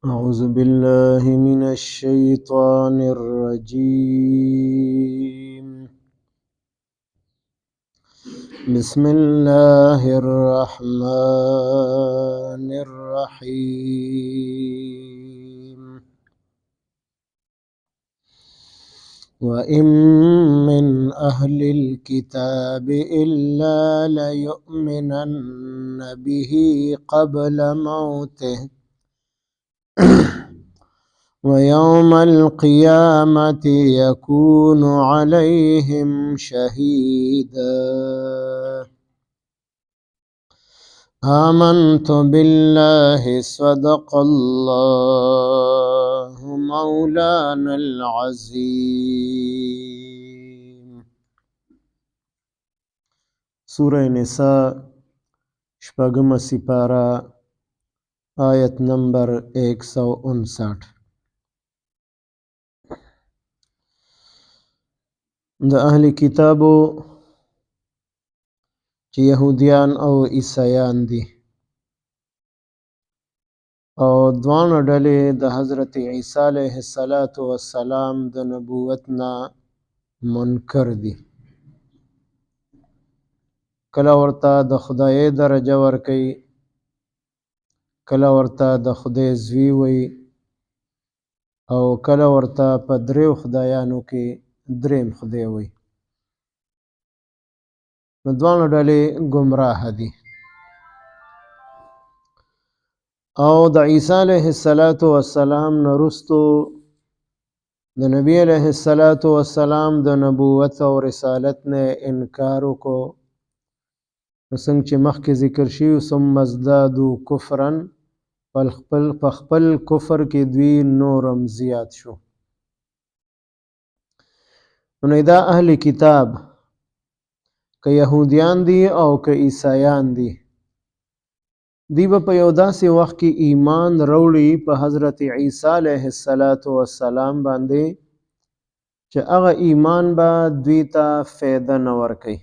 أعوذ بالله من الشيطان الرجيم. بسم الله الرحمن الرحيم. وإن من أهل الكتاب إلا ليؤمنن به قبل موته ويوم القيامة يكون عليهم شهيدا. آمنت بالله صدق الله مولانا العظيم. سورة نساء شپږم سپارہ آیت نمبر 159. د اهل کتابو چې يهوديان او عیسایان دي او دوانه ډلې د حضرت عیسی علیه السلام د نبوت نه منکر دي. کله ورته د خدای درجه ورکوي، کله ورته د خدای زوی وي او کله ورته په دریو خدایانو کې دریم خدای وي. نو دوانه ډلې ګمراه دي. او د عیسی علیه السلام نه وروستو د نبی علیه السلام د نبوت او رسالت نه انکار وکړو. نو څنګه چې مخکې ذکر شوي ثم ازدادوا کفرا، په خپل کفر کې دوی نورم زیات شو. نو دا اهل کتاب که یهودیان دي او که عیسایان دي، دی به په یو داسې وخت کې ایمان راوړي په حضرت عیسی علیه السلام باندې چې هغه ایمان به دوی ته فایده نه ورکوي.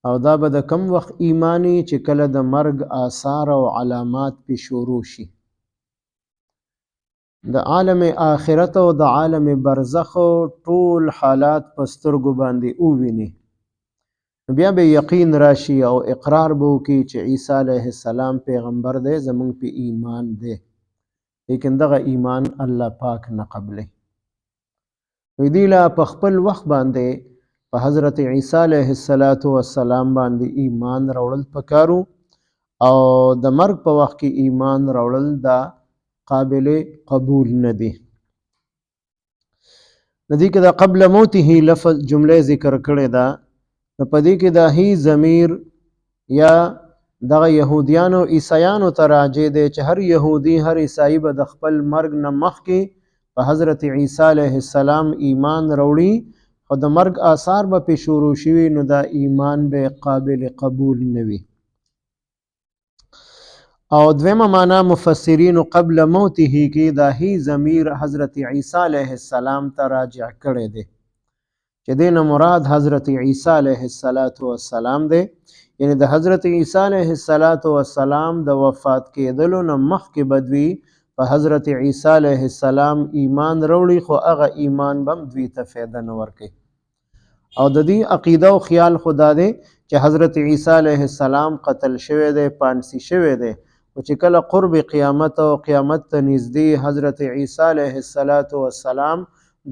او دا به د کم وخت ایمانی چې کله د مرګ آثار او علامات پې شروع شي، د عالم آخرت او د عالم برزخ ټول حالات په سترګو باندې وویني. بیا به یقین راشي او اقرار به وکړي چې عیسی علیه السلام پیغمبر دی، زمونږ په ایمان دی، لیکن دغه ایمان الله پاک نه قبلی. دوی لا په خپل وخت باندې په حضرت عیسی علیه السلام باندې ایمان راوړل پکارو او د مرګ په وخت کې ایمان راوړل دا قابل قبول نه دی. ندی کې دا قبل موته لفظ جمله ذکر کړی ده، په دې کې دا هی ضمیر یا دغه یهودیانو عیسایانو ته راجع دی چې هر یهودي هر عیسائی به د خپل مرګ نه مخکې په حضرت عیسی علیه السلام ایمان راوړي، خو د مرګ آثار به پې شروع شوي، نو دا ایمان به قابل قبول نه وي. او دویمه معنا مفسرینو قبل موته کې دا هی ضمیر حضرت عیسی علیه السلام ته راجع کړی دی چې دې نه مراد حضرت عیسی علیه السلام دی. یعنی د حضرت عیسی علیه السلام د وفات کېدلو نه مخکې به دوی په حضرت عیسی علیه السلام ایمان راوړي، خو هغه ایمان به هم دوی ته فایده نه ورکوي. او د دې عقیده او خیال خدا دی چې حضرت عیسی علیه السلام قتل شوی دی، پانسی شوی دی، او چې کله قرب قیامت او قیامت ته نږدې حضرت عیسی علیه السلام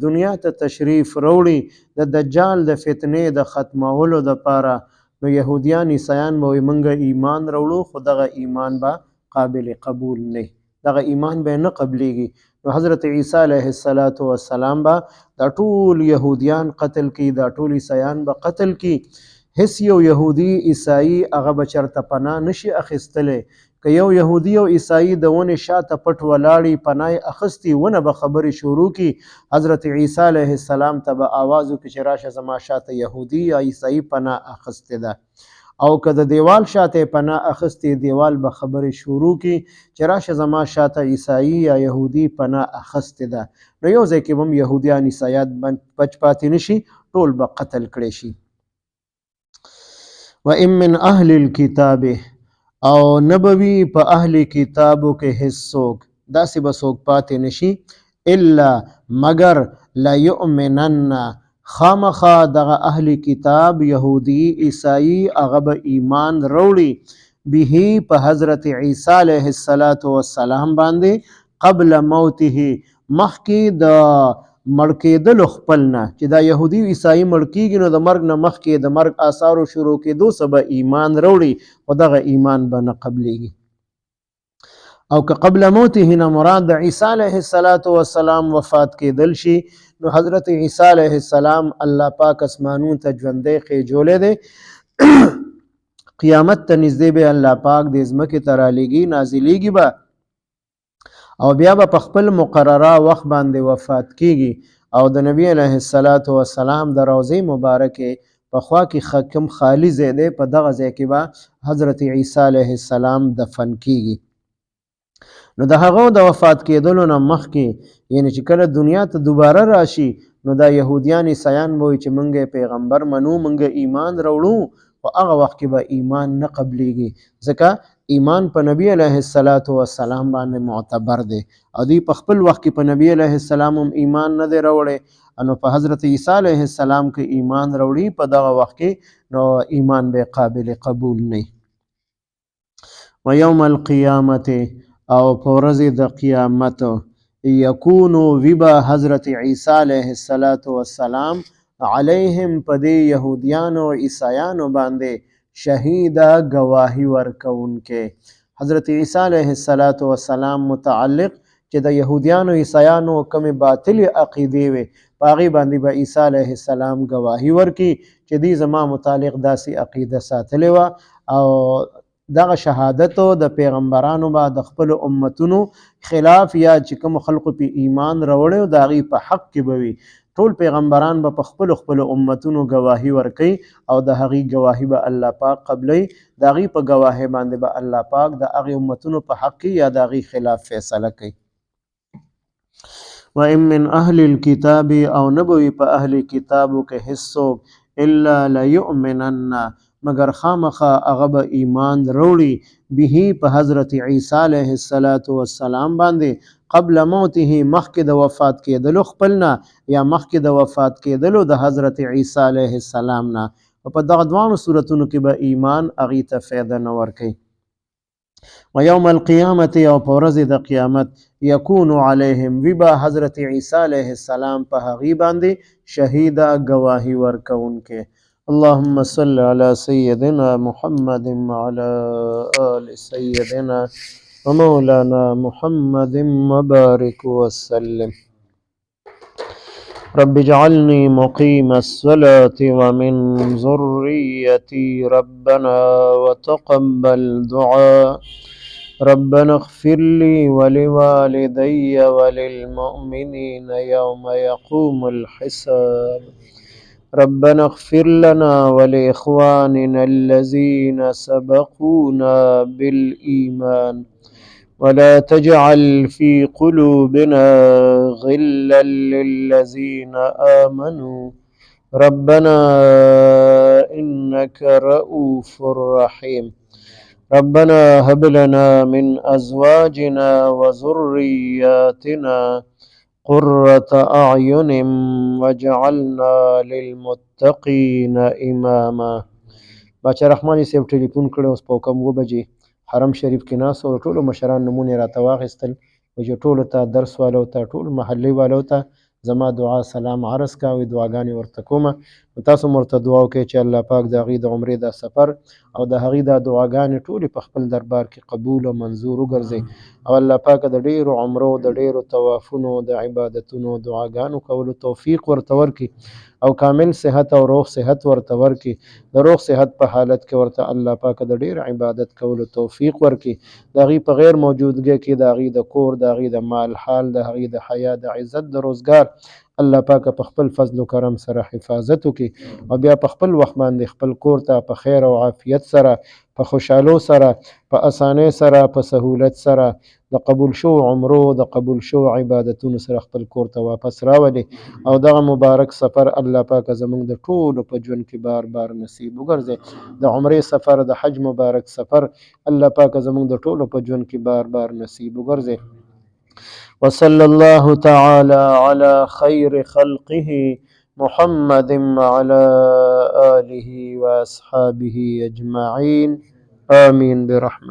دنیا ته تشریف راوړي د دجال د فتنې د ختمولو دپاره، نو یهودیان عیسایان به وایي موږ ایمان راوړو، خو دغه ایمان به قابل قبول نه، دغه ایمان به نه قبلیږي. نو حضرت عیسی علیه السلام به دا ټول یهودیان قتل کی، دا ټول عیسایان به قتل کی. هیڅ یو یهودي عیسائی هغه به چرته پناه نشي اخیستلی. که یو یهودي او عیسائی د ونې شاته پټ ولاړي پناه یې اخیستي، ونه به خبرې شروع کی، حضرت عیسی علیه السلام ته به آواز وکړي چې راشه زما شاته یهودي یا عیسائی پناه اخیستې ده. او که د دیوال شاته پناه اخیستې، دیوال به خبرې شروع کی چې راشه زما شاته عیسائی یا یهودي پناه اخیستې ده. نو یو ځای کې به هم یهودیان عیسایات بچ پاتې نشي، ټول به قتل کړی شي. وَإِن مِّنْ أَهْلِ الْكِتَابِ، او نبوي په اهل کتابو کې هیڅ څوک داسې به څوک پاتې نشي الا مگر لا یؤمنن خامخا دغه اهل کتاب یهودی عیسائی هغه به ایمان روړي به په حضرت عیسی علیه السلام باندې قبل موته مخکې د مړ کېدلو خپل نه چې دا یهودي عیسائی مړ کېږي نو د مرګ نه مخکې د مرګ آثارو شروع کېدو څه به ایمان روړي خو دغه ایمان به نه قبلیږي او که قبل موته نه مراد د عیسی علیه السلام وفات کېدل شي نو حضرت عیسی علیه السلام الله پاک اسمانونو ته ژوندی خېجولی دی قیامت ته نږدې به الله پاک د ځمکې ته رالیږي نازلیږي به او بیا به په خپل مقرره وخت باندې وفات کیږي او د نبی علیه السلام د روضې مبارکې په خوا کې کوم خالی ځای دی په دغه ځای کې به حضرت عیسی علیه السلام دفن کیږي نو د هغه د وفات کېدلو نه مخکې یعنی چې کله دنیا ته دوباره راشي نو دا یهودیان عیسایان به وایي چې موږ پیغمبر منو موږ ایمان راوړو خو هغه وخت کې به ایمان نه قبلیږي ځکه ایمان په نبی علیه السلام باندې معتبر دی او دوی په خپل وخت کې په نبی علیه السلام هم ایمان نه دی راوړی نو په حضرت عیسی علیه السلام کې ایمان راوړي په دغه وخت کې نو ایمان به قابل قبول نه و یوم القیامت او په ورځ د قیامت یکونو وبا حضرت عیسی علیه السلام علیهم په دې یهودیانو عیسایانو باندې شهیده گواهی ورکوونکې حضرت عیسی علیه السلام متعلق چې د یهودیانو عیسایانو کومې باطلې عقیدې وي په هغې باندې به عیسی علیه السلام گواهی ورکړي چې دوی زما متعلق داسې عقیده ساتلې وه او دغه شهادت د پیغمبرانو به د خپل امتونو خلاف یا چې کوم خلکو په ایمان راوړی د هغې په حق کې به وي ټول پیغمبران به په خپل امتونو گواهی ورکوي او د هغې گواهی به الله پاک قبلوي د هغې په گواهی باندې به الله پاک د هغې امتونو په حق کې یا د هغې خلاف فیصله کوي و ان من اهل الكتاب او نبوي په اهل کتابو کې هیڅوک الا ليؤمنن مگر خامخا هغه به ایمان روړي به په حضرت عیسی علیه السلام باندې قبل موته مخکې د وفات کېدلو خپل نه یا مخکې د وفات کېدلو د حضرت عیسی علیه السلام نه په دغه دوانو صورتونو کې به ایمان هغې ته فایده نه ورکوي و یوم القیامت او په ورځ د قیامت یکون علیهم وبا حضرت عیسی علیه السلام په هغې باندې شهیده گواهی ورکوونکې اللهم صل على سيدنا محمد وعلى آل سيدنا ومولانا محمد وبارك وسلم رب اجعلني مقيم الصلاة ومن ذريتي ربنا وتقبل دعاء ربنا اغفر لي ولوالدي وللمؤمنين يوم يقوم الحساب ربنا اغفر لنا ولإخواننا الذين سبقونا بالإيمان ولا تجعل في قلوبنا غلا للذين آمنوا ربنا إنك رؤوف رحيم ربنا هب لنا من أزواجنا وذرياتنا قرة أعين وجعلنا للمتقين إماما باچا رحماني صاحب ټلیفون کړی اوس په کم 9 بجې حرم شریف کې ناست او ټولو مشران نمونې راته واخیستل چې ټولو ته درس والو ته ټول محلي والو ته زما دعا سلام عرض کا او دعاګانې ورته کومه تاسو مرته دعا وکړئ چې الله پاک د هغې د عمرې دا سفر او د هغې دا دعاګانې ټولې په خپل دربار کې قبول او منظور وګرځي او الله پاک د ډیرو عمرو د ډیرو طوافونو د عبادتونو دعاګانو کولو توفیق ورته ورکړي او کامل صحت او روغ صحت ورته ورکړي د روغ صحت په حالت کې ورته الله پاک د ډیر عبادت کولو توفیق ورکړي د هغې په غیر موجودګۍ کې د هغې د کور د هغې د مال حال د هغې د حیا د عزت د روزګار الله پاک په خپل فضل و کرم سره حفاظت وکړي او بیا په خپل وخت باندې خپل کور ته په خیر او عافیت سره په خوشحالو سره په اسانۍ سره په سهولت سره د قبول شو عمرو د قبول شو عبادتونو سره خپل کور ته واپس راولي او دغه مبارک سفر الله پاک زموږ د ټولو په ژوند کې بار بار نصیب وګرځي د عمرې سفر د حج مبارک سفر الله پاک زموږ د ټولو په ژوند کې بار بار نصیب وګرځي وصلى الله تعالى على خير خلقه محمد وعلى آله وأصحابه أجمعين آمين برحمته.